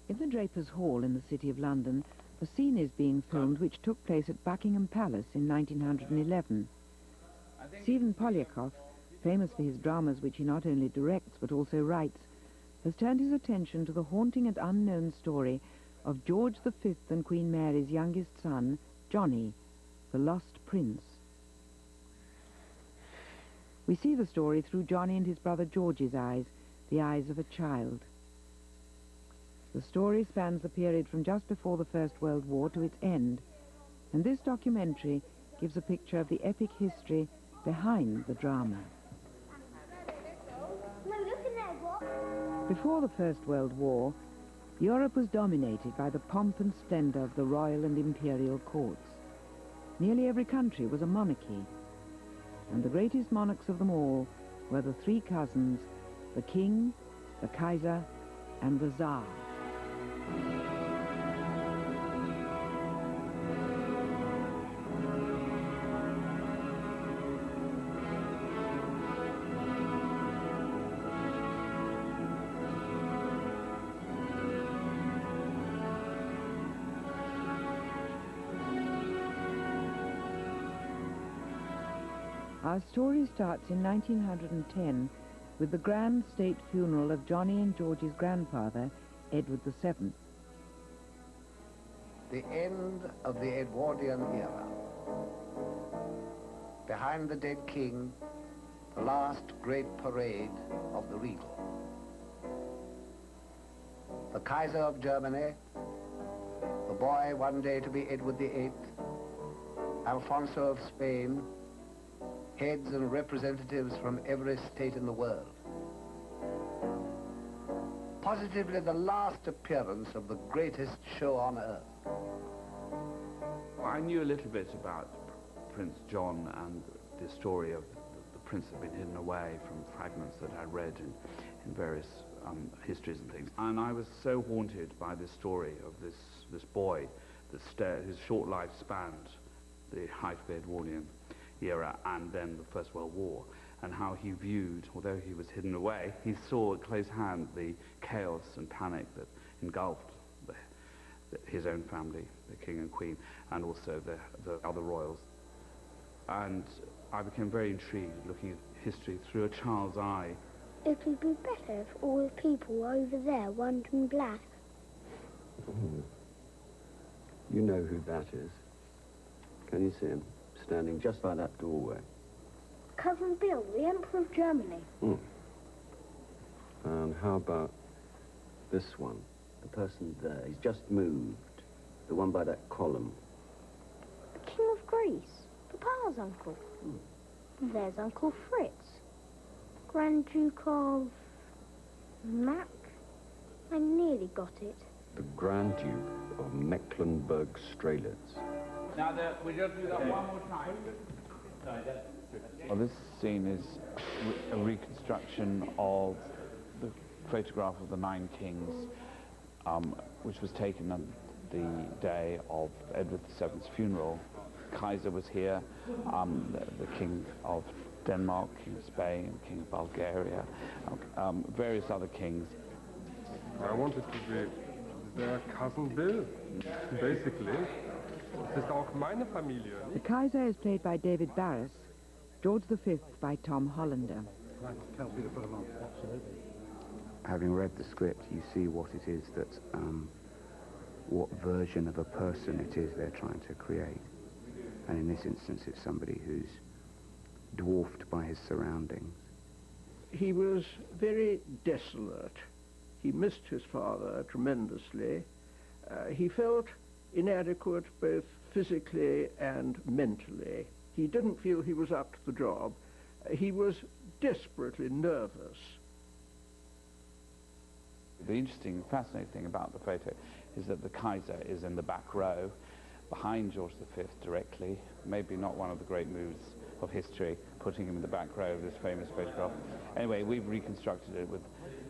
In the Drapers' Hall in the City of London, a scene is being filmed which took place at Buckingham Palace in 1911. Stephen Polyakov, famous for his dramas which he not only directs but also writes, has turned his attention to the haunting and unknown story of George V and Queen Mary's youngest son, Johnny, the lost prince. We see the story through Johnny and his brother Georgie's eyes, the eyes of a child. The story spans the period from just before the First World War to its end, and this documentary gives a picture of the epic history behind the drama. Before the First World War, Europe was dominated by the pomp and splendor of the royal and imperial courts. Nearly every country was a monarchy, and the greatest monarchs of them all were the three cousins, the king, the Kaiser, and the Tsar. Our story starts in 1910 with the grand state funeral of Johnny and Georgie's grandfather, Edward VII. The end of the Edwardian era. Behind the dead king, the last great parade of the regal. The Kaiser of Germany, the boy one day to be Edward VIII, Alfonso of Spain, heads and representatives from every state in the world. Positively the last appearance of the greatest show on earth. I knew a little bit about Prince John and the story of the prince that had been hidden away from fragments that I read in various histories and things. And I was so haunted by this story of this boy whose short life spanned the height of the Edwardian era and then the First World War, and how he viewed, although he was hidden away, he saw at close hand the chaos and panic that engulfed his own family, the king and queen, and also the other royals. And I became very intrigued looking at history through a child's eye. It would be better if all the people were over there weren't in black. You know who that is. Can you see him? Standing just by that doorway. Cousin Bill, the Emperor of Germany. And how about this one? The person there, he's just moved. The one by that column. The King of Greece, Papa's uncle. There's Uncle Fritz. Grand Duke of... Mac? I nearly got it. The Grand Duke of Mecklenburg-Strelitz. Now, we just do that one more time. Well, this scene is a reconstruction of the photograph of the Nine Kings, which was taken on the day of Edward VII's funeral. Kaiser was here, the King of Denmark, King of Spain, King of Bulgaria, various other kings. I wanted to be their cousin Bill, basically. Das ist auch meine Familie. The Kaiser is played by David Barris, George V by Tom Hollander. Having read the script, you see what it is that, what version of a person it is they're trying to create. And in this instance, it's somebody who's dwarfed by his surroundings. He was very desolate. He missed his father tremendously. He felt inadequate both physically and mentally. He didn't feel he was up to the job. He was desperately nervous. The interesting, fascinating thing about the photo is that the Kaiser is in the back row, behind George V directly. Maybe not one of the great moves of history, putting him in the back row of this famous photograph. Anyway, we've reconstructed it with,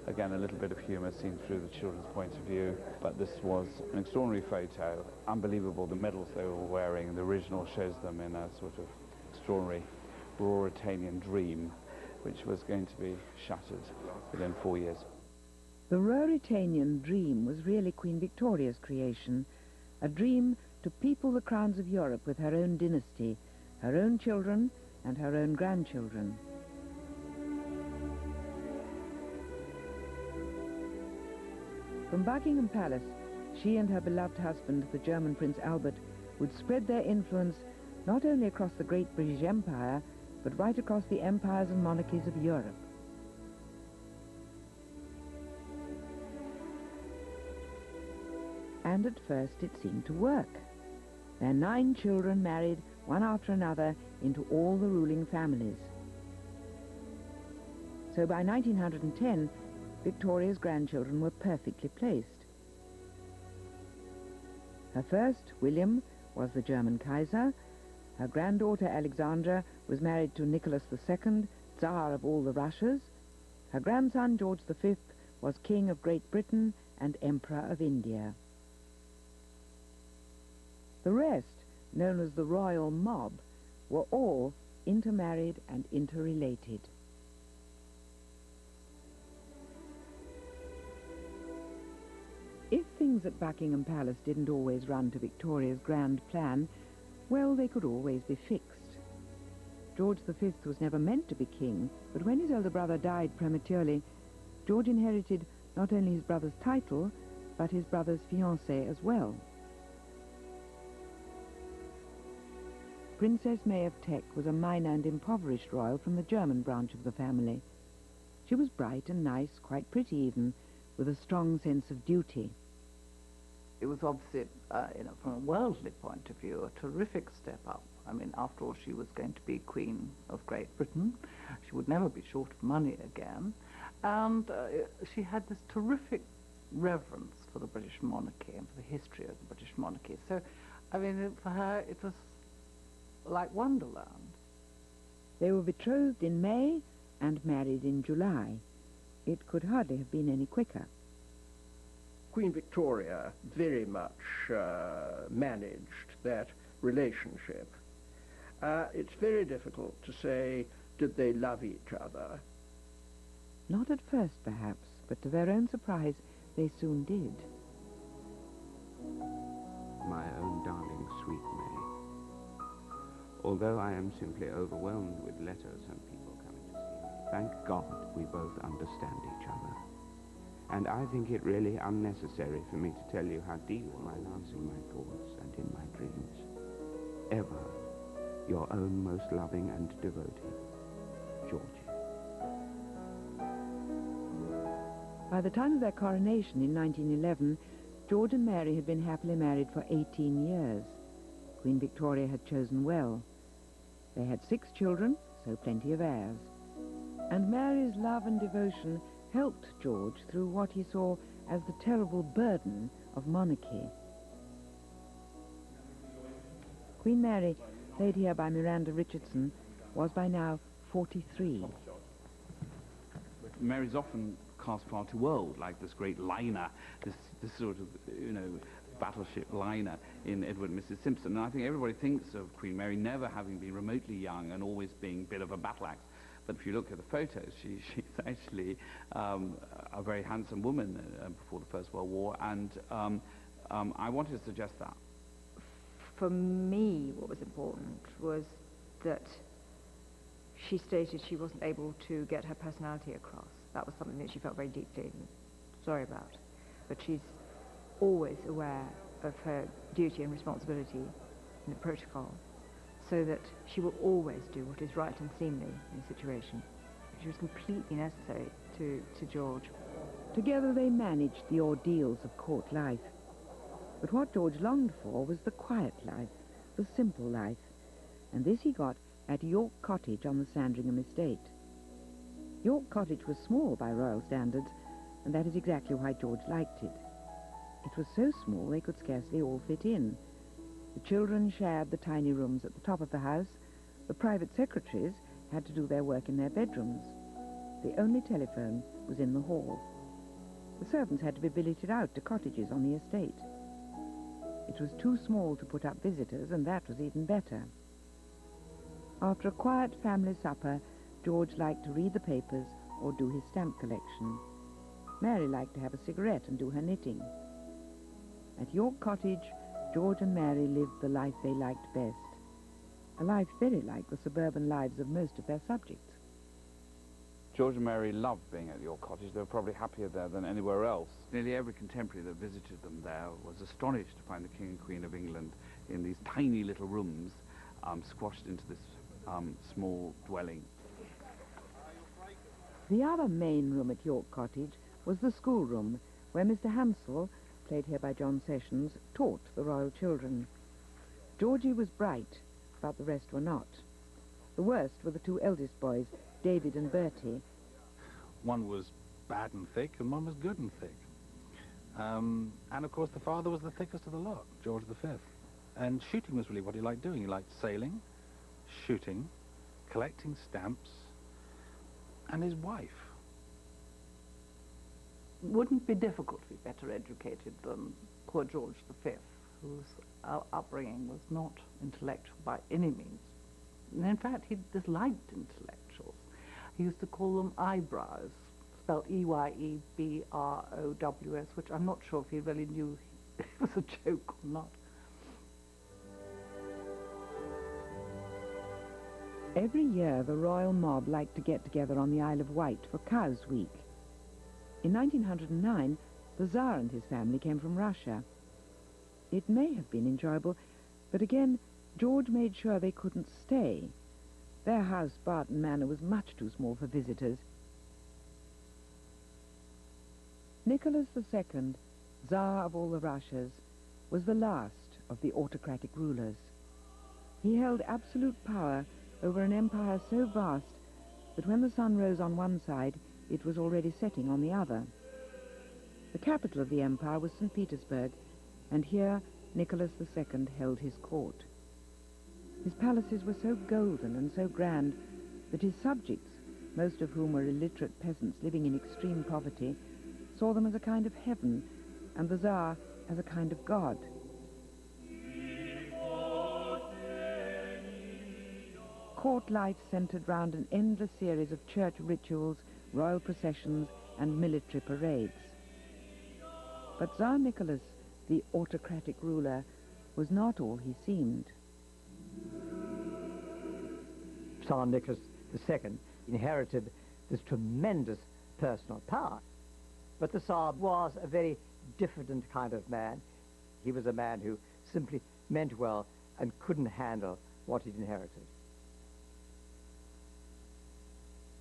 again, a little bit of humour seen through the children's point of view. But this was an extraordinary photo. Unbelievable, the medals they were wearing. The original shows them in a sort of extraordinary Ruritanian dream, which was going to be shattered within 4 years. The Ruritanian dream was really Queen Victoria's creation, a dream to people the crowns of Europe with her own dynasty, her own children and her own grandchildren. From Buckingham Palace, she and her beloved husband, the German Prince Albert, would spread their influence not only across the great British Empire, but right across the empires and monarchies of Europe. And at first it seemed to work. Their 9 children married one after another into all the ruling families. So by 1910, Victoria's grandchildren were perfectly placed. Her first, William, was the German Kaiser. Her granddaughter, Alexandra, was married to Nicholas II, Tsar of all the Russias. Her grandson, George V, was King of Great Britain and Emperor of India. The rest, known as the royal mob, were all intermarried and interrelated. If things at Buckingham Palace didn't always run to Victoria's grand plan, well, they could always be fixed. George V was never meant to be king, but when his elder brother died prematurely, George inherited not only his brother's title, but his brother's fiancée as well. Princess May of Teck was a minor and impoverished royal from the German branch of the family. She was bright and nice, quite pretty even, with a strong sense of duty. It was obviously, from a worldly point of view, a terrific step up. I mean, after all, she was going to be Queen of Great Britain. She would never be short of money again. And she had this terrific reverence for the British monarchy and for the history of the British monarchy. So, I mean, for her, it was like Wonderland. They were betrothed in May and married in July. It could hardly have been any quicker. Queen Victoria very much managed that relationship. It's very difficult to say, did they love each other? Not at first, perhaps, but to their own surprise, they soon did. My own darling sweet May. Although I am simply overwhelmed with letters and people coming to see me, thank God we both understand each other. And I think it really unnecessary for me to tell you how deep my love's in my thoughts and in my dreams. Ever, your own most loving and devoted, Georgie. By the time of their coronation in 1911, George and Mary had been happily married for 18 years. Queen Victoria had chosen well. They had 6 children, so plenty of heirs. And Mary's love and devotion helped George through what he saw as the terrible burden of monarchy. Queen Mary, played here by Miranda Richardson, was by now 43. Mary's often cast far too old, like this great liner, this sort of, battleship liner in Edward and Mrs. Simpson. And I think everybody thinks of Queen Mary never having been remotely young and always being a bit of a battle axe. But if you look at the photos, she's actually a very handsome woman before the First World War, and I wanted to suggest that. For me, what was important was that she stated she wasn't able to get her personality across. That was something that she felt very deeply sorry about. But she's always aware of her duty and responsibility in the protocol, so that she will always do what is right and seemly in a situation. She was completely necessary to George. Together they managed the ordeals of court life. But what George longed for was the quiet life, the simple life, and this he got at York Cottage on the Sandringham estate. York Cottage was small by royal standards, and that is exactly why George liked it. It was so small they could scarcely all fit in. The children shared the tiny rooms at the top of the house. The private secretaries had to do their work in their bedrooms. The only telephone was in the hall. The servants had to be billeted out to cottages on the estate. It was too small to put up visitors, and that was even better. After a quiet family supper, George liked to read the papers or do his stamp collection. Mary liked to have a cigarette and do her knitting. At York Cottage, George and Mary lived the life they liked best, a life very like the suburban lives of most of their subjects. George and Mary loved being at York Cottage. They were probably happier there than anywhere else. Nearly every contemporary that visited them there was astonished to find the King and Queen of England in these tiny little rooms, squashed into this small dwelling. The other main room at York Cottage was the schoolroom, where Mr. Hansel, played here by John Sessions, taught the royal children. Georgie was bright, but the rest were not. The worst were the two eldest boys, David and Bertie. One was bad and thick, and one was good and thick. And of course the father was the thickest of the lot, George V. And shooting was really what he liked doing. He liked sailing, shooting, collecting stamps, and his wife. Wouldn't be difficult to be better educated than poor George V, whose upbringing was not intellectual by any means. And in fact, he disliked intellectuals. He used to call them eyebrows, spelled E-Y-E-B-R-O-W-S, which I'm not sure if he really knew it was a joke or not. Every year, the royal mob liked to get together on the Isle of Wight for Cow's Week. In 1909, the Tsar and his family came from Russia. It may have been enjoyable, but again, George made sure they couldn't stay. Their house, Barton Manor, was much too small for visitors. Nicholas II, Tsar of all the Russias, was the last of the autocratic rulers. He held absolute power over an empire so vast that when the sun rose on one side, it was already setting on the other. The capital of the empire was St. Petersburg, and here Nicholas II held his court. His palaces were so golden and so grand that his subjects, most of whom were illiterate peasants living in extreme poverty, saw them as a kind of heaven, and the Tsar as a kind of god. Court life centered round an endless series of church rituals, royal processions, and military parades. But Tsar Nicholas, the autocratic ruler, was not all he seemed. Tsar Nicholas II inherited this tremendous personal power. But the Tsar was a very diffident kind of man. He was a man who simply meant well and couldn't handle what he'd inherited.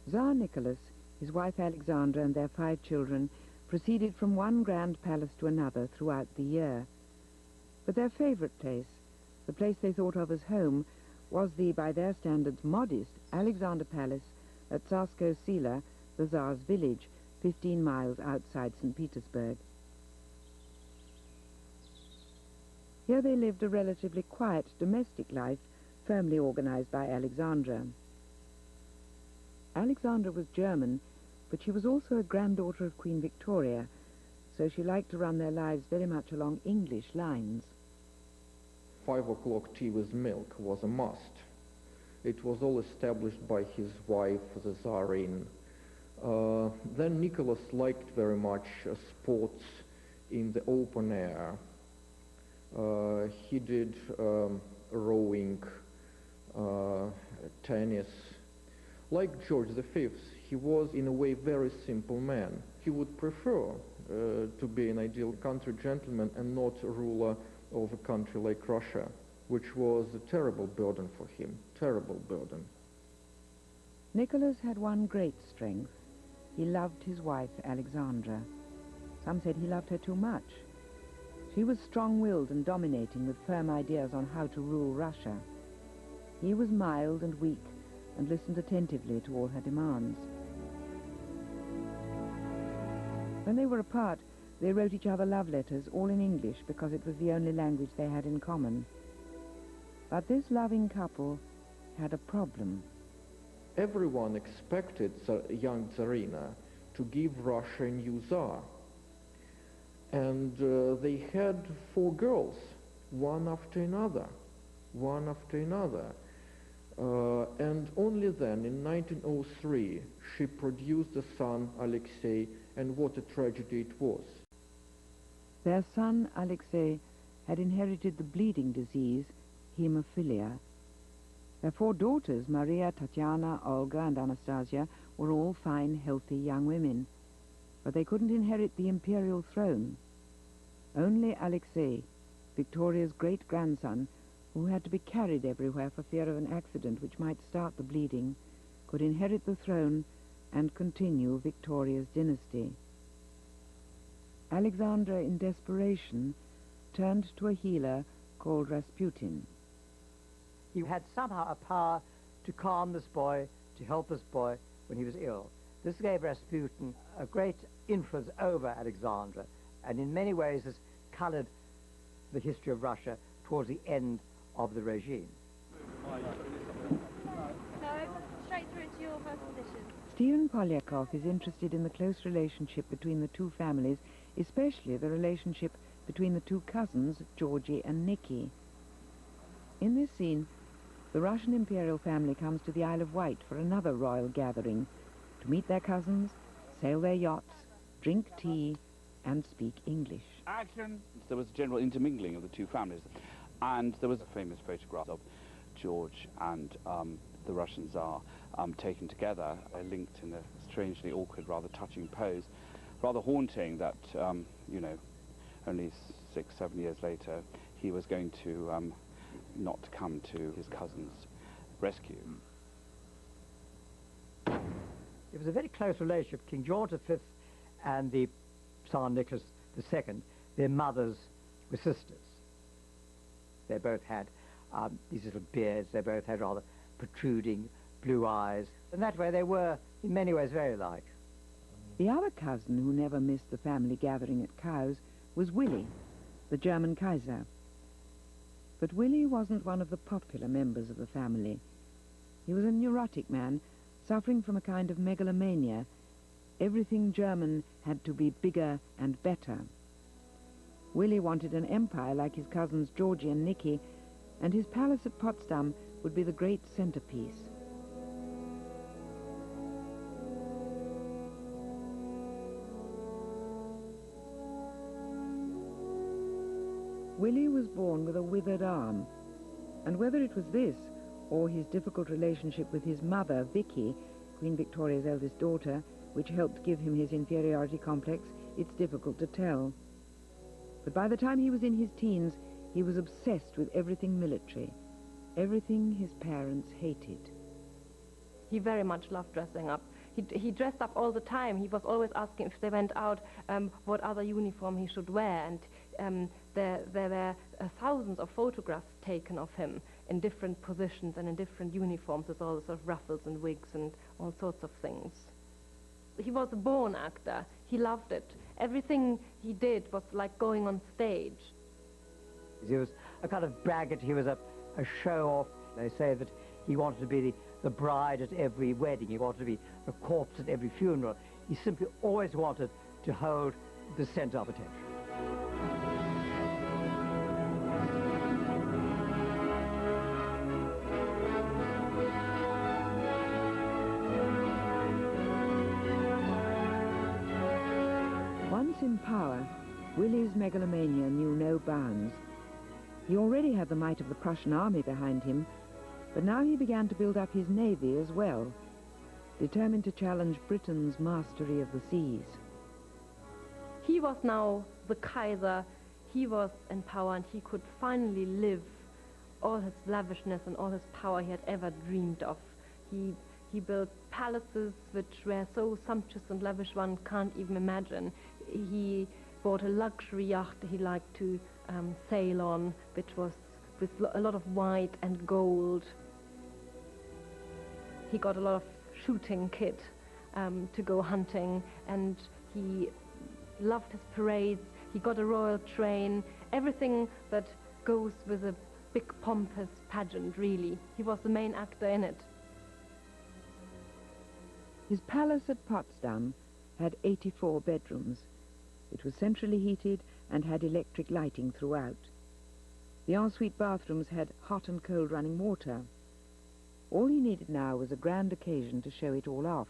Tsar Nicholas, his wife Alexandra, and their 5 children proceeded from one grand palace to another throughout the year. But their favorite place, the place they thought of as home, was the, by their standards, modest Alexander Palace at Saxe-Coburg, the Tsar's village, 15 miles outside St. Petersburg. Here they lived a relatively quiet domestic life, firmly organized by Alexandra. Alexandra was German, but she was also a granddaughter of Queen Victoria, so she liked to run their lives very much along English lines. 5 o'clock tea with milk was a must. It was all established by his wife, the Tsarine. Then Nicholas liked very much sports in the open air. He did rowing, tennis. Like George V, he was in a way very simple man. He would prefer to be an ideal country gentleman and not a ruler of a country like Russia, which was a terrible burden for him, terrible burden. Nicholas had one great strength. He loved his wife, Alexandra. Some said he loved her too much. She was strong-willed and dominating, with firm ideas on how to rule Russia. He was mild and weak, and listened attentively to all her demands. When they were apart, they wrote each other love letters, all in English, because it was the only language they had in common. But this loving couple had a problem. Everyone expected young Tsarina to give Russia a new Tsar. And they had 4 girls, one after another, one after another. And only then, in 1903, she produced a son, Alexei, and what a tragedy it was. Their son, Alexei, had inherited the bleeding disease, hemophilia. Their 4 daughters, Maria, Tatiana, Olga, and Anastasia, were all fine, healthy young women, but they couldn't inherit the imperial throne. Only Alexei, Victoria's great-grandson, who had to be carried everywhere for fear of an accident which might start the bleeding, could inherit the throne and continue Victoria's dynasty. Alexandra, in desperation, turned to a healer called Rasputin. He had somehow a power to calm this boy, to help this boy when he was ill. This gave Rasputin a great influence over Alexandra, and in many ways has colored the history of Russia towards the end of the regime. No, straight through into your first position. Stephen Polyakov is interested in the close relationship between the 2 families, especially the relationship between the 2 cousins, Georgie and Nicky. In this scene, the Russian imperial family comes to the Isle of Wight for another royal gathering, to meet their cousins, sail their yachts, drink tea, and speak English. Action! There was a general intermingling of the 2 families, and there was a famous photograph of George and the Russian Tsar taken together, linked in a strangely awkward, rather touching pose. Rather haunting that, you know, only 6-7 years later, he was going to not come to his cousin's rescue. It was a very close relationship. King George V and the Tsar Nicholas II, their mothers were sisters. They both had these little beards, they both had rather protruding blue eyes, and that way they were, in many ways, very alike. The other cousin who never missed the family gathering at Cowes was Willy, the German Kaiser. But Willy wasn't one of the popular members of the family. He was a neurotic man, suffering from a kind of megalomania. Everything German had to be bigger and better. Willy wanted an empire like his cousins Georgie and Nicky, and his palace at Potsdam would be the great centerpiece. Willy was born with a withered arm, and whether it was this or his difficult relationship with his mother, Vicky, Queen Victoria's eldest daughter, which helped give him his inferiority complex, it's difficult to tell. But by the time he was in his teens, he was obsessed with everything military, everything his parents hated. He very much loved dressing up. He dressed up all the time. He was always asking if they went out what other uniform he should wear, and there were thousands of photographs taken of him in different positions and in different uniforms with all the sort of ruffles and wigs and all sorts of things. He was a born actor. He loved it. Everything he did was like going on stage. He was a kind of braggart. He was a show-off. They say that he wanted to be the bride at every wedding. He wanted to be a corpse at every funeral. He simply always wanted to hold the center of attention. Once in power, Willy's megalomania knew no bounds. He already had the might of the Prussian army behind him, but now he began to build up his navy as well, determined to challenge Britain's mastery of the seas. He was now the Kaiser. He was in power, and he could finally live all his lavishness and all his power he had ever dreamed of. He built palaces which were so sumptuous and lavish one can't even imagine. He bought a luxury yacht he liked to sail on, which was with a lot of white and gold. He got a lot of shooting kit to go hunting, and he loved his parades. He got a royal train, everything that goes with a big pompous pageant, really. He was the main actor in it. His palace at Potsdam had 84 bedrooms. It was centrally heated and had electric lighting throughout. The ensuite bathrooms had hot and cold running water. All he needed now was a grand occasion to show it all off.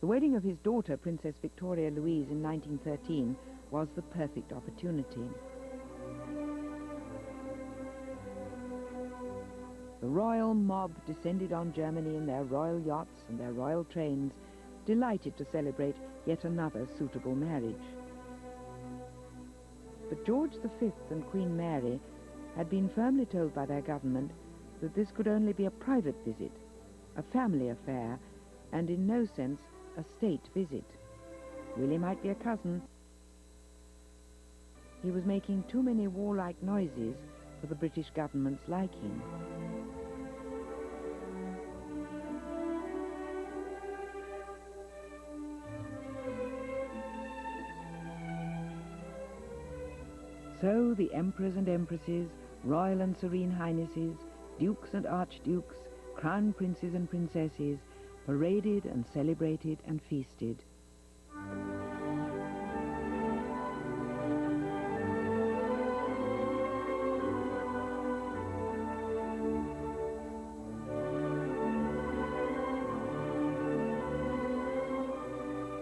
The wedding of his daughter, Princess Victoria Louise, in 1913 was the perfect opportunity. The royal mob descended on Germany in their royal yachts and their royal trains, delighted to celebrate yet another suitable marriage. But George V and Queen Mary had been firmly told by their government that this could only be a private visit, a family affair, and in no sense a state visit. Willy might be a cousin. He was making too many warlike noises for the British government's liking. So the emperors and empresses, royal and serene highnesses, dukes and archdukes, crown princes and princesses, paraded and celebrated and feasted.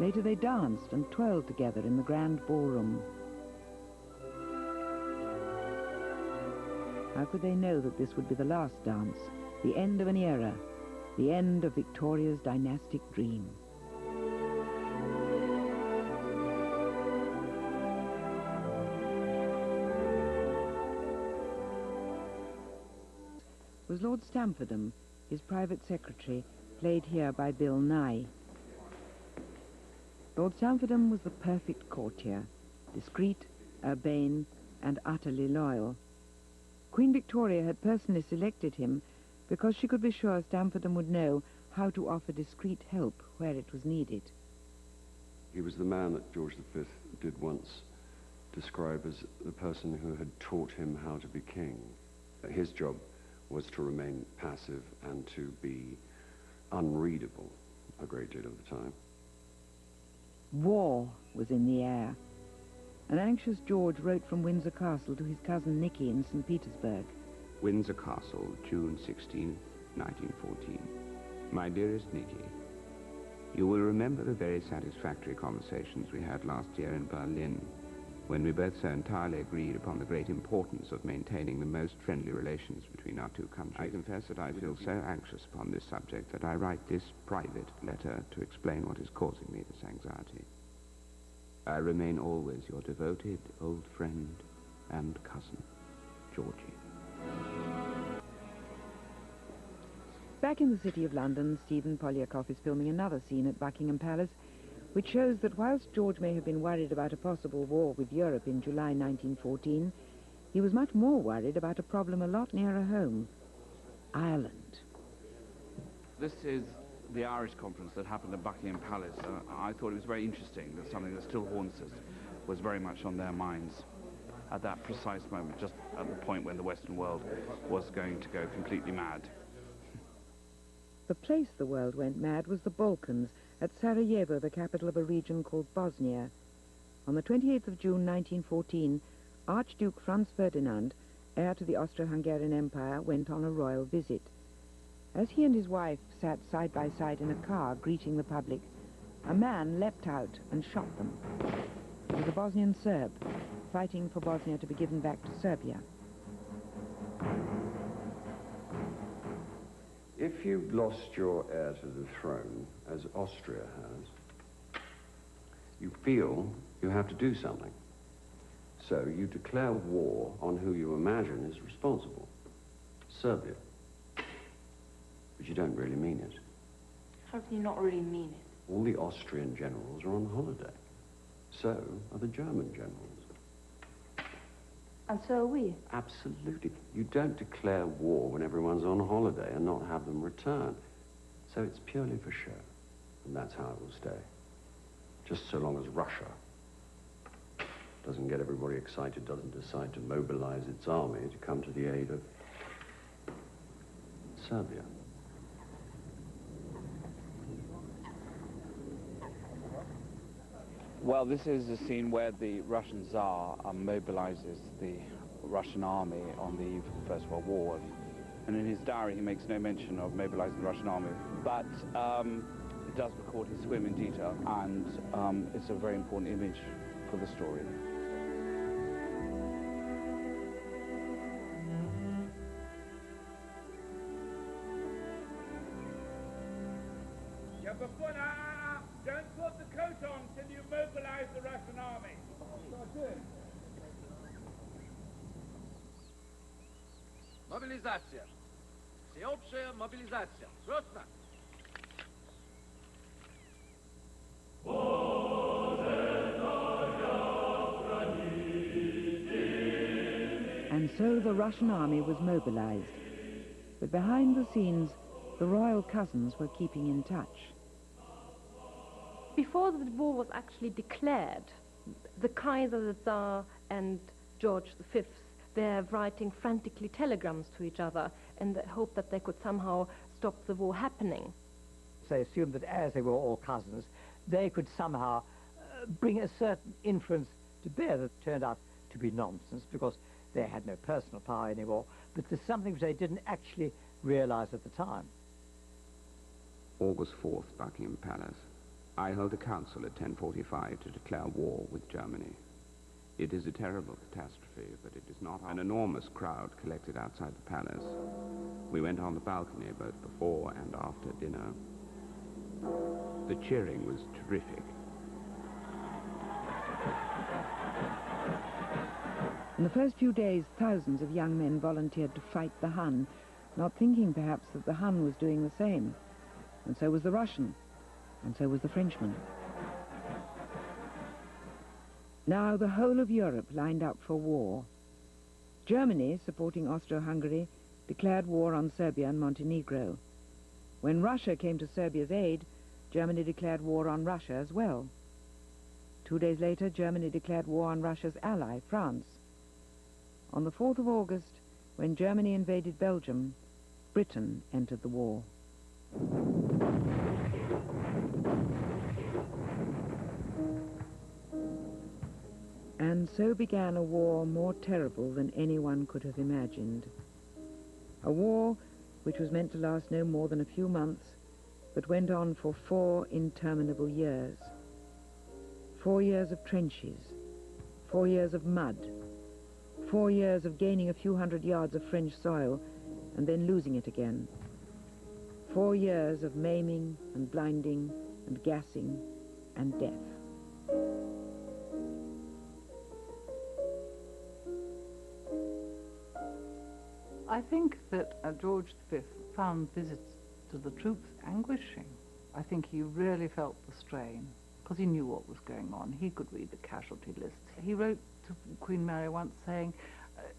Later they danced and twirled together in the grand ballroom. How could they know that this would be the last dance, the end of an era, the end of Victoria's dynastic dream? Was Lord Stamfordham, his private secretary, played here by Bill Nye. Lord Stamfordham was the perfect courtier, discreet, urbane, and utterly loyal. Queen Victoria had personally selected him because she could be sure Stamfordham would know how to offer discreet help where it was needed. He was the man that George V did once describe as the person who had taught him how to be king. His job was to remain passive and to be unreadable a great deal of the time. War was in the air. An anxious George wrote from Windsor Castle to his cousin Nicky in St. Petersburg. Windsor Castle, June 16, 1914. My dearest Nicky, you will remember the very satisfactory conversations we had last year in Berlin, when we both so entirely agreed upon the great importance of maintaining the most friendly relations between our two countries. I confess that I feel so anxious upon this subject that I write this private letter to explain what is causing me this anxiety. I remain always your devoted old friend and cousin, Georgie. Back in the city of London, Stephen Polyakov is filming another scene at Buckingham Palace, which shows that whilst George may have been worried about a possible war with Europe in July 1914, he was much more worried about a problem a lot nearer home, Ireland. This is the Irish conference that happened at Buckingham Palace. I thought it was very interesting that something that still haunts us was very much on their minds at that precise moment, just at the point when the Western world was going to go completely mad. The place the world went mad was the Balkans, at Sarajevo, the capital of a region called Bosnia. On the 28th of June 1914, Archduke Franz Ferdinand, heir to the Austro-Hungarian Empire, went on a royal visit. As he and his wife sat side by side in a car greeting the public, a man leapt out and shot them. It was a Bosnian Serb, fighting for Bosnia to be given back to Serbia. If you've lost your heir to the throne, as Austria has, you feel you have to do something. So you declare war on who you imagine is responsible, Serbia. But you don't really mean it. How can you not really mean it? All the Austrian generals are on holiday. So are the German generals. And so are we. Absolutely. You don't declare war when everyone's on holiday and not have them return. So it's purely for show. And that's how it will stay. Just so long as Russia doesn't get everybody excited, doesn't decide to mobilize its army to come to the aid of Serbia. Well, this is a scene where the Russian Tsar mobilizes the Russian army on the eve of the First World War. And in his diary, he makes no mention of mobilizing the Russian army. But does record his swim in detail, and it's a very important image for the story. Don't put the coat on till you mobilize the Russian army. Мобилизация. Всеобщая мобилизация. Срочно. And so the Russian army was mobilized. But behind the scenes, the royal cousins were keeping in touch. Before the war was actually declared, the Kaiser, the Tsar, and George V, they're writing frantically telegrams to each other in the hope that they could somehow stop the war happening. They assumed that as they were all cousins, they could somehow bring a certain influence to bear that turned out to be nonsense because they had no personal power anymore, but there's something which they didn't actually realize at the time. August 4th, Buckingham Palace. I held a council at 10:45 to declare war with Germany. It is a terrible catastrophe, but it is not. An enormous crowd collected outside the palace. We went on the balcony both before and after dinner. The cheering was terrific. In the first few days, thousands of young men volunteered to fight the Hun, not thinking perhaps that the Hun was doing the same. And so was the Russian, and so was the Frenchman. Now the whole of Europe lined up for war. Germany, supporting Austro-Hungary, declared war on Serbia and Montenegro. When Russia came to Serbia's aid, Germany declared war on Russia as well. 2 days later, Germany declared war on Russia's ally, France. On the 4th of August, when Germany invaded Belgium, Britain entered the war. And so began a war more terrible than anyone could have imagined. A war which was meant to last no more than a few months, but went on for 4 interminable years. 4 years of trenches, 4 years of mud, 4 years of gaining a few hundred yards of French soil and then losing it again. 4 years of maiming and blinding and gassing and death. I think that George V found visits to the troops anguishing. I think he really felt the strain, because he knew what was going on. He could read the casualty lists. He wrote to Queen Mary once saying,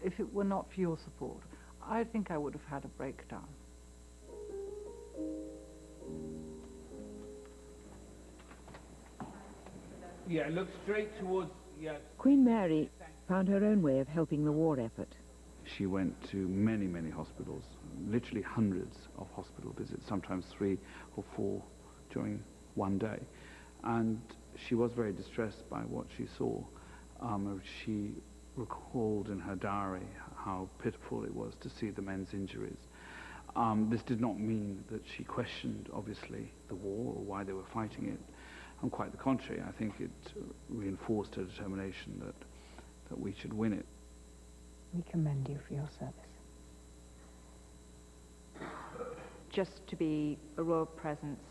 if it were not for your support, I think I would have had a breakdown. Yeah, look straight towards... Yeah. Queen Mary found her own way of helping the war effort. She went to many, many hospitals, literally hundreds of hospital visits, sometimes 3 or 4 during one day. And she was very distressed by what she saw. She recalled in her diary how pitiful it was to see the men's injuries. This did not mean that she questioned, obviously, the war or why they were fighting it. And quite the contrary, I think it reinforced her determination that we should win it. We commend you for your service. Just to be a royal presence,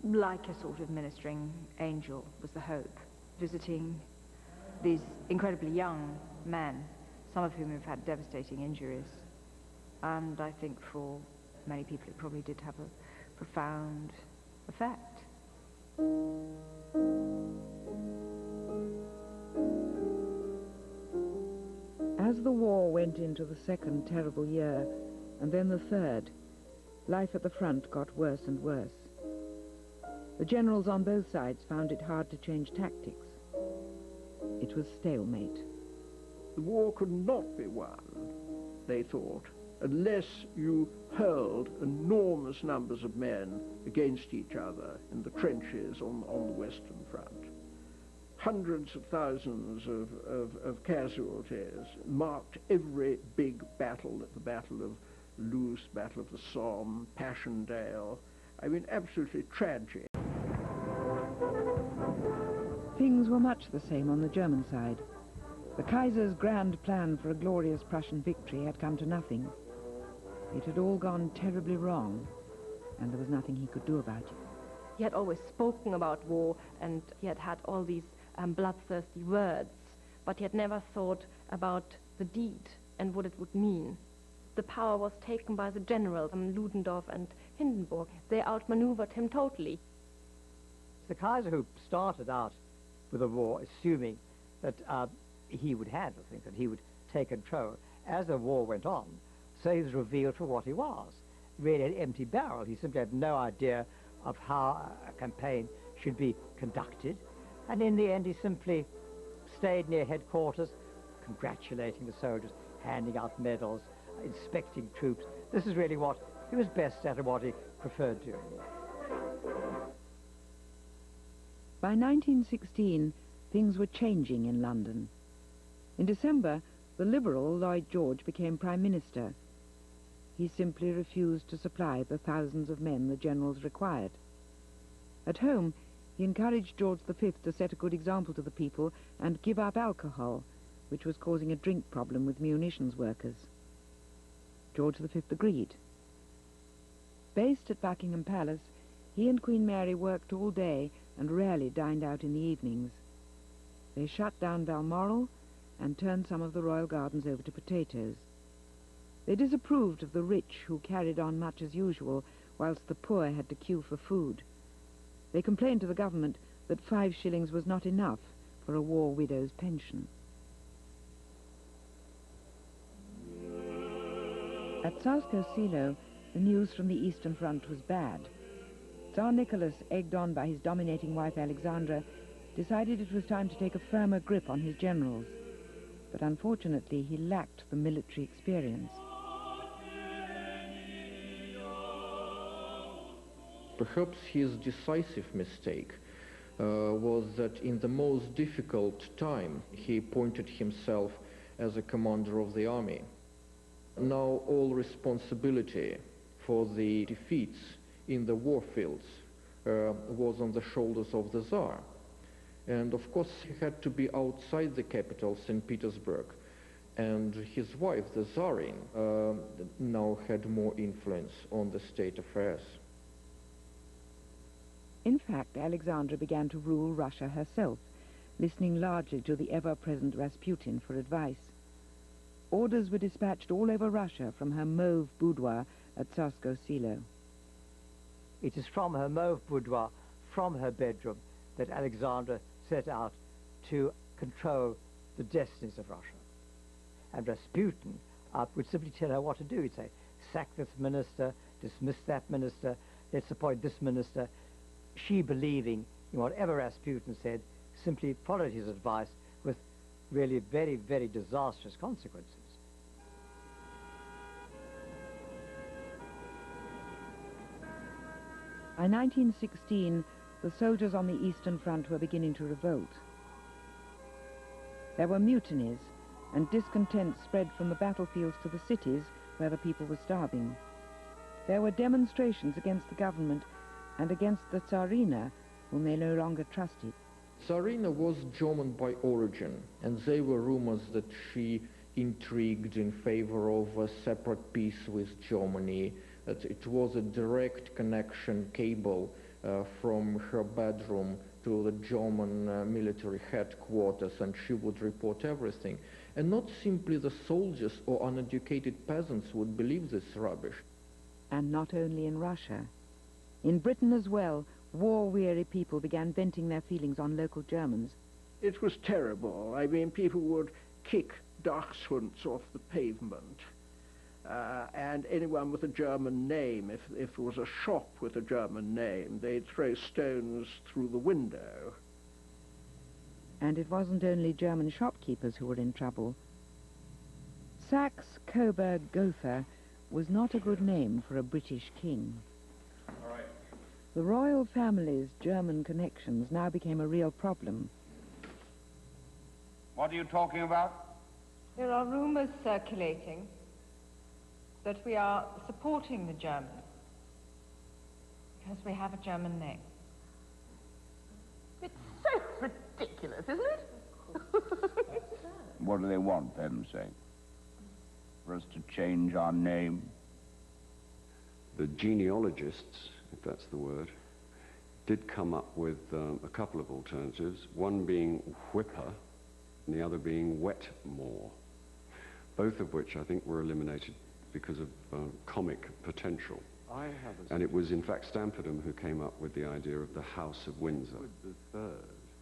like a sort of ministering angel, was the hope. Visiting these incredibly young men, some of whom have had devastating injuries. And I think for many people it probably did have a profound effect. As the war went into the 2nd terrible year, and then the 3rd, life at the front got worse and worse. The generals on both sides found it hard to change tactics. It was stalemate. The war could not be won, they thought, unless you hurled enormous numbers of men against each other in the trenches on the Western Front. Hundreds of thousands of casualties marked every big battle, the Battle of Loos, Battle of the Somme, Passchendaele, I mean, absolutely tragic. Things were much the same on the German side. The Kaiser's grand plan for a glorious Prussian victory had come to nothing. It had all gone terribly wrong, and there was nothing he could do about it. He had always spoken about war, and he had had all these bloodthirsty words, but he had never thought about the deed and what it would mean. The power was taken by the generals, Ludendorff and Hindenburg. They outmaneuvered him totally. The Kaiser, who started out with a war assuming that he would handle things, that he would take control, as the war went on, so he was revealed for what he was. Really an empty barrel. He simply had no idea of how a campaign should be conducted, and in the end he simply stayed near headquarters, congratulating the soldiers, handing out medals, inspecting troops. This is really what he was best at and what he preferred doing. By 1916, things were changing in London. In December, the Liberal Lloyd George became Prime Minister. He simply refused to supply the thousands of men the generals required. At home, he encouraged George V to set a good example to the people and give up alcohol, which was causing a drink problem with munitions workers. George V agreed. Based at Buckingham Palace, he and Queen Mary worked all day and rarely dined out in the evenings. They shut down Balmoral and turned some of the royal gardens over to potatoes. They disapproved of the rich who carried on much as usual, whilst the poor had to queue for food. They complained to the government that 5 shillings was not enough for a war widow's pension. At Saxe-Coburg, the news from the Eastern Front was bad. Tsar Nicholas, egged on by his dominating wife Alexandra, decided it was time to take a firmer grip on his generals. But unfortunately, he lacked the military experience. Perhaps his decisive mistake was that in the most difficult time he appointed himself as a commander of the army. Now all responsibility for the defeats in the war fields was on the shoulders of the Tsar. And of course he had to be outside the capital, St. Petersburg. And his wife, the Tsarine, now had more influence on the state affairs. In fact, Alexandra began to rule Russia herself, listening largely to the ever-present Rasputin for advice. Orders were dispatched all over Russia from her mauve boudoir at Saxe-Coburg. It is from her mauve boudoir, from her bedroom, that Alexandra set out to control the destinies of Russia. And Rasputin would simply tell her what to do. He'd say, sack this minister, dismiss that minister, let's appoint this minister. She, believing in whatever Rasputin said, simply followed his advice with really very, very disastrous consequences. By 1916, the soldiers on the Eastern Front were beginning to revolt. There were mutinies, and discontent spread from the battlefields to the cities where the people were starving. There were demonstrations against the government and against the Tsarina, whom they no longer trusted. Tsarina was German by origin, and there were rumors that she intrigued in favor of a separate peace with Germany, that it was a direct connection cable from her bedroom to the German military headquarters, and she would report everything. And not simply the soldiers or uneducated peasants would believe this rubbish. And not only in Russia. In Britain as well, war-weary people began venting their feelings on local Germans. It was terrible. I mean, people would kick dachshunds off the pavement. And anyone with a German name, if there was a shop with a German name, they'd throw stones through the window. And it wasn't only German shopkeepers who were in trouble. Saxe-Coburg Gotha was not a good name for a British king. All right. The royal family's German connections now became a real problem. What are you talking about? There are rumors circulating that we are supporting the Germans. Because we have a German name. It's so ridiculous, isn't it? What do they want, for heaven's sake? For us to change our name? The genealogists, if that's the word, did come up with a couple of alternatives, one being Whipper and the other being Wetmore, both of which I think were eliminated because of comic potential. And it was in fact Stamfordham who came up with the idea of the House of Windsor.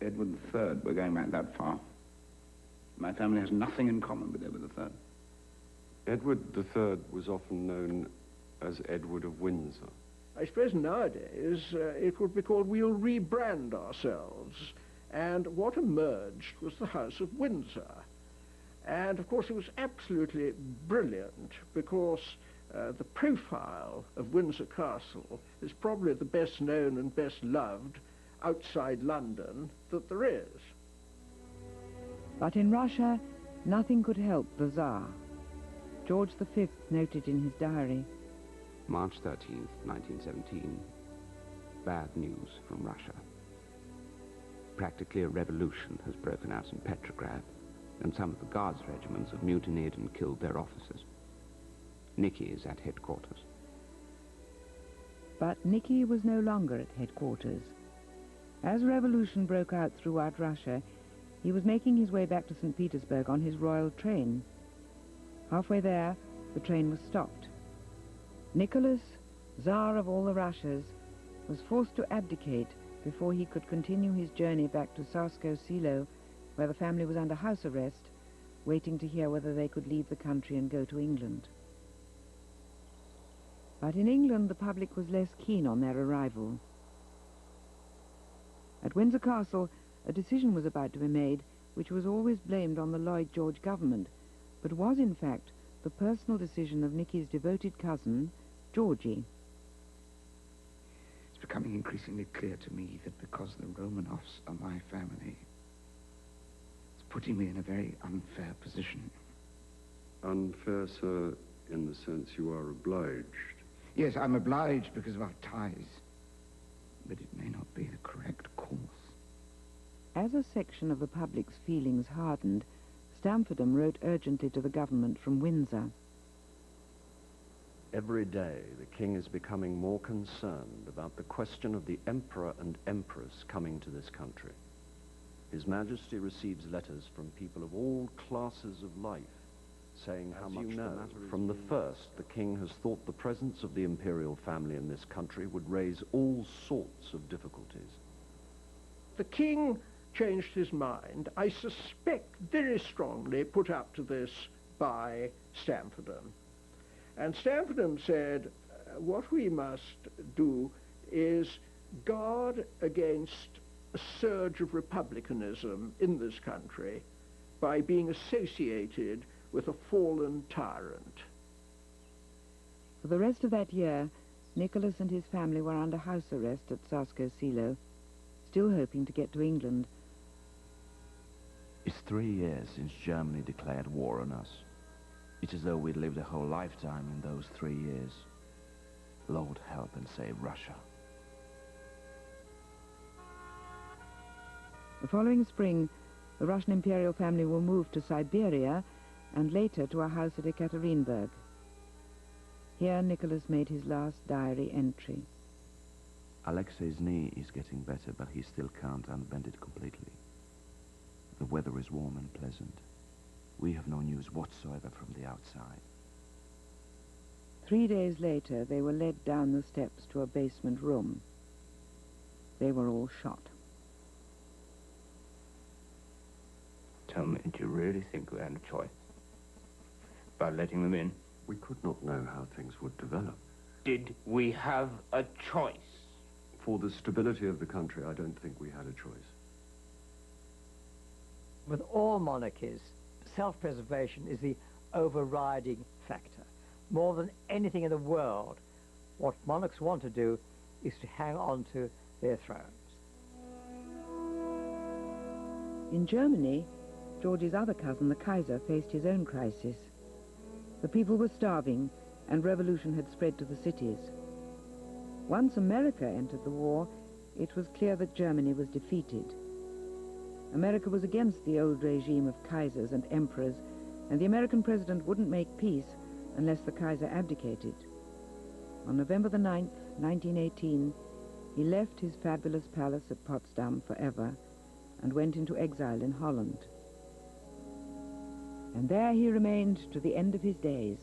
Edward III, we're going back that far. My family has nothing in common with Edward III. Edward III was often known as Edward of Windsor. I suppose nowadays it would be called we'll rebrand ourselves. And what emerged was the House of Windsor. And of course it was absolutely brilliant because the profile of Windsor Castle is probably the best known and best loved outside London that there is. But in Russia, nothing could help the Tsar. George V noted in his diary, March 13th, 1917. Bad news from Russia. Practically a revolution has broken out in Petrograd, and some of the Guards regiments have mutinied and killed their officers. Nicky is at headquarters. But Nicky was no longer at headquarters. As revolution broke out throughout Russia, he was making his way back to St. Petersburg on his royal train. Halfway there, the train was stopped. Nicholas, Tsar of all the Russias, was forced to abdicate before he could continue his journey back to Saxe-Coburg, where the family was under house arrest, waiting to hear whether they could leave the country and go to England. But in England, the public was less keen on their arrival. At Windsor Castle, a decision was about to be made which was always blamed on the Lloyd George government, but was in fact the personal decision of Nicky's devoted cousin, Georgie. It's becoming increasingly clear to me that because the Romanovs are my family, it's putting me in a very unfair position. Unfair, sir, in the sense you are obliged. Yes, I'm obliged because of our ties, but it may not be the correct course. As a section of the public's feelings hardened, Stamfordham wrote urgently to the government from Windsor. Every day, the king is becoming more concerned about the question of the emperor and empress coming to this country. His Majesty receives letters from people of all classes of life, saying how much, from the first, the king has thought the presence of the imperial family in this country would raise all sorts of difficulties. The king changed his mind, I suspect very strongly put up to this by Stamfordham. And Stamfordham said, what we must do is guard against a surge of republicanism in this country by being associated with a fallen tyrant. For the rest of that year, Nicholas and his family were under house arrest at Saxe-Coburg, still hoping to get to England. It's 3 years since Germany declared war on us. It's as though we'd lived a whole lifetime in those 3 years. Lord help and save Russia. The following spring, the Russian imperial family were moved to Siberia and later to a house at Ekaterinburg. Here Nicholas made his last diary entry. Alexei's knee is getting better, but he still can't unbend it completely. The weather is warm and pleasant. We have no news whatsoever from the outside. 3 days later, they were led down the steps to a basement room. They were all shot. Tell me, do you really think we had a choice by letting them in? We could not know how things would develop. Did we have a choice? For the stability of the country, I don't think we had a choice. With all monarchies, self-preservation is the overriding factor. More than anything in the world, what monarchs want to do is to hang on to their thrones. In Germany, Georgie's other cousin, the Kaiser, faced his own crisis. The people were starving, and revolution had spread to the cities. Once America entered the war, it was clear that Germany was defeated. America was against the old regime of Kaisers and emperors, and the American president wouldn't make peace unless the Kaiser abdicated. On November the 9th, 1918, he left his fabulous palace at Potsdam forever and went into exile in Holland. And there he remained to the end of his days,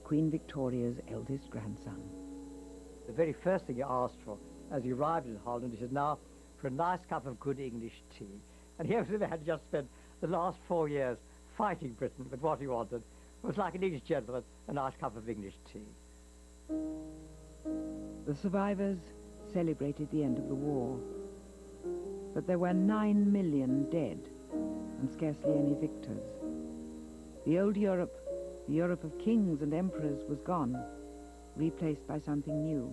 Queen Victoria's eldest grandson. The very first thing he asked for as he arrived in Holland, he said, now, for a nice cup of good English tea. And he had just spent the last 4 years fighting Britain, but what he wanted was, like an English gentleman, a nice cup of English tea. The survivors celebrated the end of the war, but there were 9 million dead and scarcely any victors. The old Europe, the Europe of kings and emperors, was gone, replaced by something new.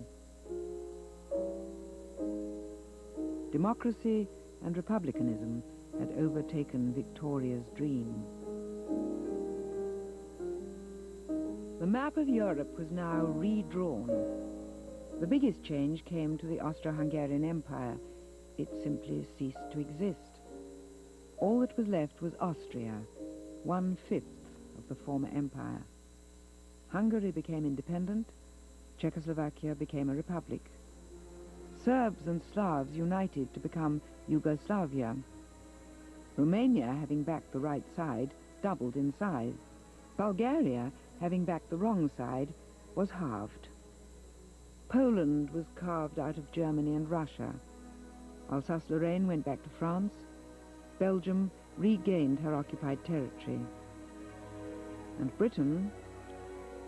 Democracy and republicanism had overtaken Victoria's dream. The map of Europe was now redrawn. The biggest change came to the Austro-Hungarian Empire. It simply ceased to exist. All that was left was Austria, 1/5 of the former empire. Hungary became independent. Czechoslovakia became a republic. Serbs and Slavs united to become Yugoslavia. Romania, having backed the right side, doubled in size. Bulgaria, having backed the wrong side, was halved. Poland was carved out of Germany and Russia. Alsace-Lorraine went back to France. Belgium regained her occupied territory. And Britain,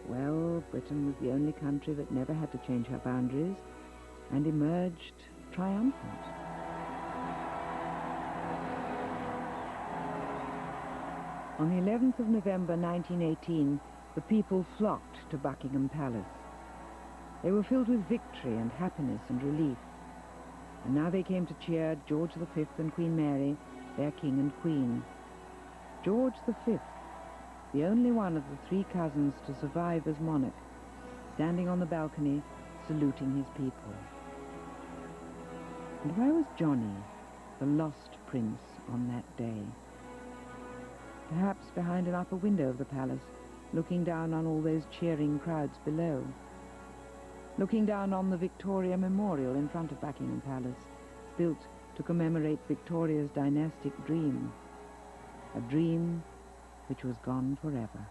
well, Britain was the only country that never had to change her boundaries and emerged triumphant. On the 11th of November 1918, the people flocked to Buckingham Palace. They were filled with victory and happiness and relief. And now they came to cheer George V and Queen Mary, their king and queen. George V, the only one of the 3 cousins to survive as monarch, standing on the balcony, saluting his people. And where was Johnny, the lost prince, on that day? Perhaps behind an upper window of the palace, looking down on all those cheering crowds below. Looking down on the Victoria Memorial in front of Buckingham Palace, built to commemorate Victoria's dynastic dream. A dream which was gone forever.